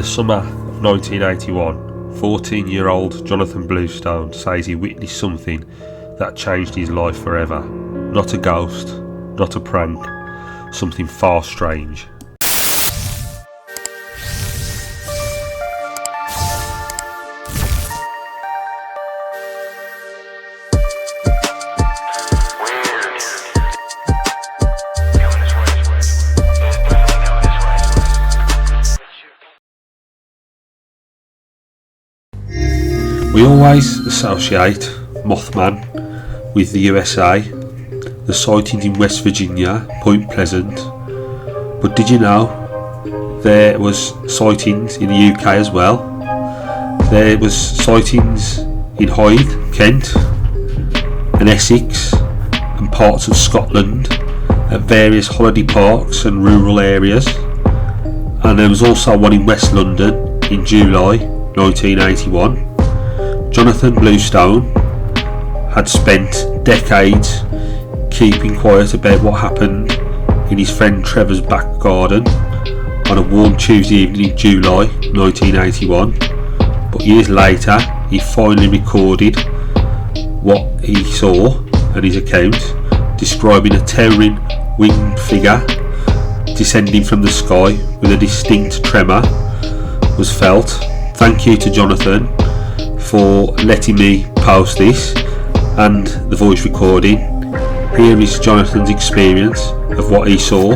summer of 1981, 14-year-old Jonathan Bluestone says he witnessed something that changed his life forever. Not a ghost, not a prank, something far strange. We always associate Mothman with the USA, the sightings in West Virginia, Point Pleasant, but did you know there was sightings in the UK as well? There was sightings in Hythe, Kent, and Essex, and parts of Scotland at various holiday parks and rural areas, and there was also one in West London in July 1981. Jonathan Bluestone had spent decades keeping quiet about what happened in his friend Trevor's back garden on a warm Tuesday evening in July 1981, but years later he finally recorded what he saw and his account, describing a towering winged figure descending from the sky with a distinct tremor was felt. Thank you to Jonathan for letting me post this and the voice recording. Here is Jonathan's experience of what he saw.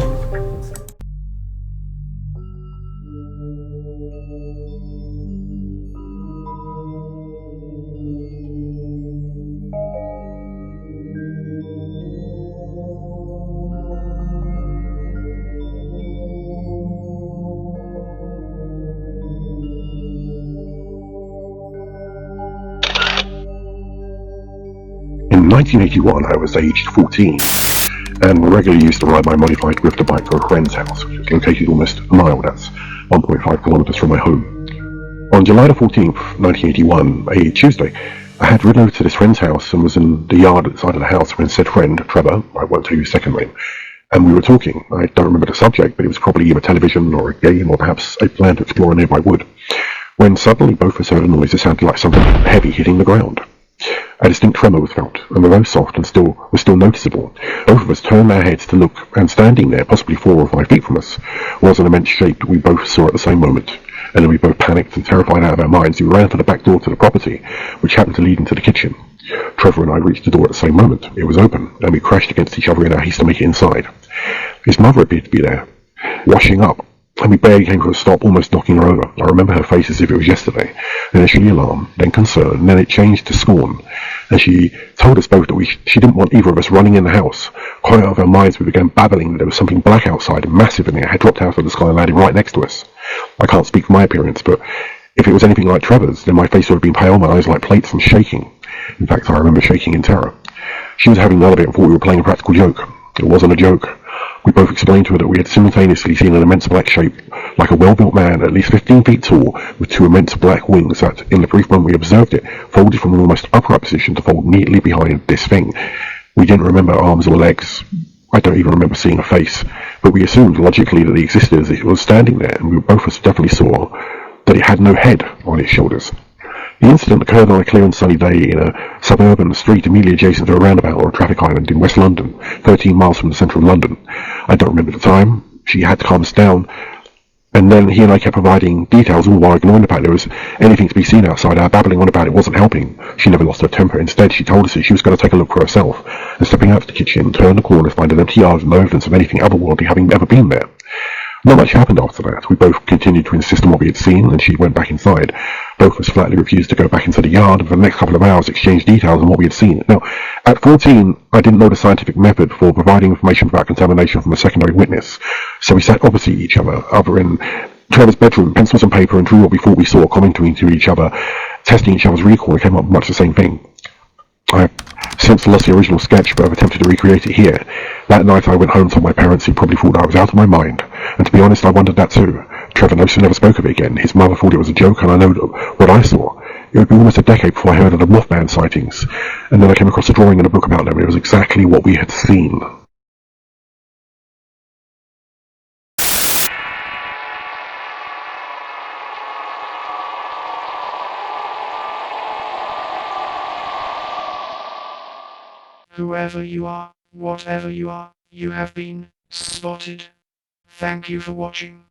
In 1981, I was aged 14 and regularly used to ride my modified drifter bike to a friend's house, which is located almost a mile, that's 1.5 kilometers from my home. On July the 14th, 1981, a Tuesday, I had ridden over to this friend's house and was in the yard at the side of the house when said friend, Trevor, I won't tell you his second name, and we were talking. I don't remember the subject, but it was probably either television or a game or perhaps a plan to explore a nearby wood, when suddenly both of us heard a noise that sounded like something heavy hitting the ground. A distinct tremor was felt, and although soft and was still noticeable, both of us turned our heads to look, and standing there, possibly 4 or 5 feet from us, was an immense shape that we both saw at the same moment. And then we both panicked and terrified out of our minds. We ran for the back door to the property, which happened to lead into the kitchen. Trevor and I reached the door at the same moment. It was open, and we crashed against each other in our haste to make it inside. His mother appeared to be there, washing up, and we barely came to a stop, almost knocking her over. I remember her face as if it was yesterday. Initially alarm, then concern, then it changed to scorn. And she told us both that she didn't want either of us running in the house. Quite out of our minds, we began babbling that there was something black outside, massive, and it had dropped out of the sky and landed right next to us. I can't speak for my appearance, but if it was anything like Trevor's, then my face would have been pale, my eyes like plates, and shaking. In fact, I remember shaking in terror. She was having none of it and thought we were playing a practical joke. It wasn't a joke. We both explained to her that we had simultaneously seen an immense black shape, like a well-built man, at least 15 feet tall, with 2 immense black wings that, in the brief moment we observed it, folded from an almost upright position to fold neatly behind this thing. We didn't remember arms or legs. I don't even remember seeing a face, but we assumed logically that it existed as it was standing there, and we both of us definitely saw that it had no head on its shoulders. The incident occurred on a clear and sunny day in a suburban street immediately adjacent to a roundabout or a traffic island in West London, 13 miles from the centre of London. I don't remember the time. She had to calm us down, and then he and I kept providing details, all while ignoring the fact there was anything to be seen outside. Our babbling on about it wasn't helping. She never lost her temper. Instead, she told us that she was going to take a look for herself, and stepping out to the kitchen, turned the corner, find an empty yard and no evidence of anything otherworldly having ever been there. Not much happened after that. We both continued to insist on what we had seen, and she went back inside. Both of us flatly refused to go back into the yard, and for the next couple of hours exchanged details on what we had seen. Now, at 14, I didn't know the scientific method for providing information about contamination from a secondary witness, so we sat opposite each other in Trevor's bedroom, pencils and paper, and drew what we thought we saw, commenting to each other, testing each other's recall, and came up with much the same thing. I have since lost the original sketch, but I've attempted to recreate it here. That night I went home and told my parents, who probably thought I was out of my mind. And to be honest, I wondered that too. Trevor never spoke of it again. His mother thought it was a joke, and I know what I saw. It would be almost a decade before I heard of the Mothman sightings. And then I came across a drawing in a book about them. It was exactly what we had seen. Whoever you are, whatever you are, you have been spotted. Thank you for watching.